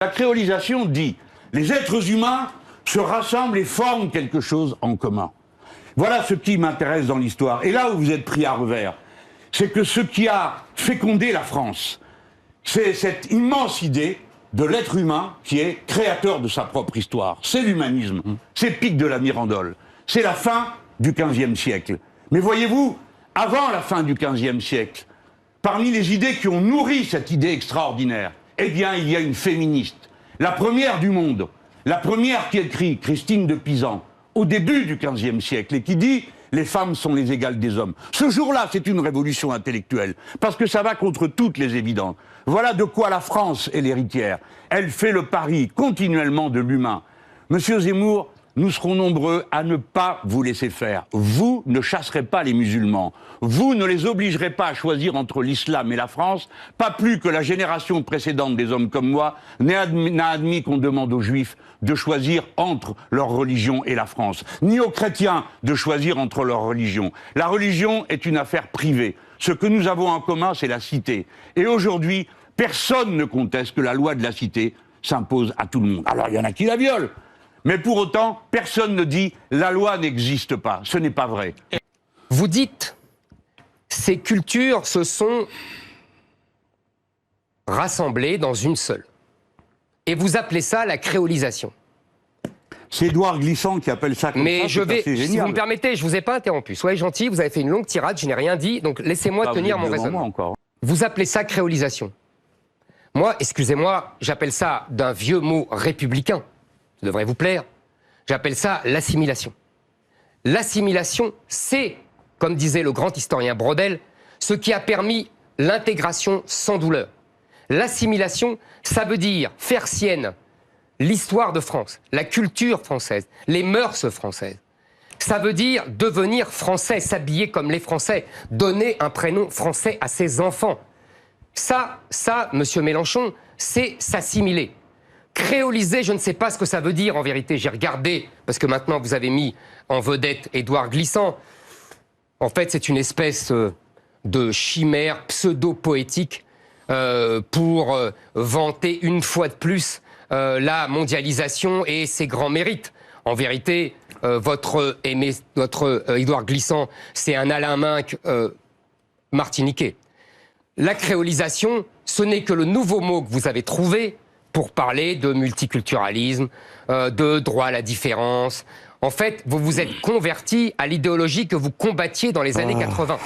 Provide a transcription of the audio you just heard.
La créolisation dit « les êtres humains se rassemblent et forment quelque chose en commun ». Voilà ce qui m'intéresse dans l'histoire. Et là où vous êtes pris à revers, c'est que ce qui a fécondé la France, c'est cette immense idée de l'être humain qui est créateur de sa propre histoire. C'est l'humanisme, c'est Pic de la Mirandole, c'est la fin du XVe siècle. Mais voyez-vous, avant la fin du XVe siècle, parmi les idées qui ont nourri cette idée extraordinaire, eh bien, il y a une féministe, la première du monde, la première qui écrit, Christine de Pisan, au début du XVe siècle, et qui dit « les femmes sont les égales des hommes ». Ce jour-là, c'est une révolution intellectuelle, parce que ça va contre toutes les évidences. Voilà de quoi la France est l'héritière. Elle fait le pari continuellement de l'humain. Monsieur Zemmour, nous serons nombreux à ne pas vous laisser faire. Vous ne chasserez pas les musulmans. Vous ne les obligerez pas à choisir entre l'islam et la France, pas plus que la génération précédente des hommes comme moi n'a admis qu'on demande aux juifs de choisir entre leur religion et la France, ni aux chrétiens de choisir entre leur religion. La religion est une affaire privée. Ce que nous avons en commun, c'est la cité. Et aujourd'hui, personne ne conteste que la loi de la cité s'impose à tout le monde. Alors il y en a qui la violent. Mais pour autant, personne ne dit « la loi n'existe pas ». Ce n'est pas vrai. Vous dites « ces cultures se sont rassemblées dans une seule ». Et vous appelez ça la créolisation. C'est Édouard Glissant qui appelle ça comme mais ça. je vais, si vous me permettez, je ne vous ai pas interrompu. Soyez gentil, vous avez fait une longue tirade, je n'ai rien dit, donc laissez-moi tenir mon raisonnement. Encore. Vous appelez ça créolisation. Moi, excusez-moi, j'appelle ça d'un vieux mot républicain. Ça devrait vous plaire. J'appelle ça l'assimilation. L'assimilation, c'est, comme disait le grand historien Brodel, ce qui a permis l'intégration sans douleur. L'assimilation, ça veut dire faire sienne l'histoire de France, la culture française, les mœurs françaises. Ça veut dire devenir français, s'habiller comme les Français, donner un prénom français à ses enfants. Ça, monsieur Mélenchon, c'est s'assimiler. Créoliser, je ne sais pas ce que ça veut dire en vérité. J'ai regardé, parce que maintenant vous avez mis en vedette Édouard Glissant. En fait, c'est une espèce de chimère pseudo-poétique pour vanter une fois de plus la mondialisation et ses grands mérites. En vérité, votre Édouard Glissant, c'est un Alain Minc martiniquais. La créolisation, ce n'est que le nouveau mot que vous avez trouvé pour parler de multiculturalisme, de droit à la différence. En fait, vous vous êtes converti à l'idéologie que vous combattiez dans les années 80.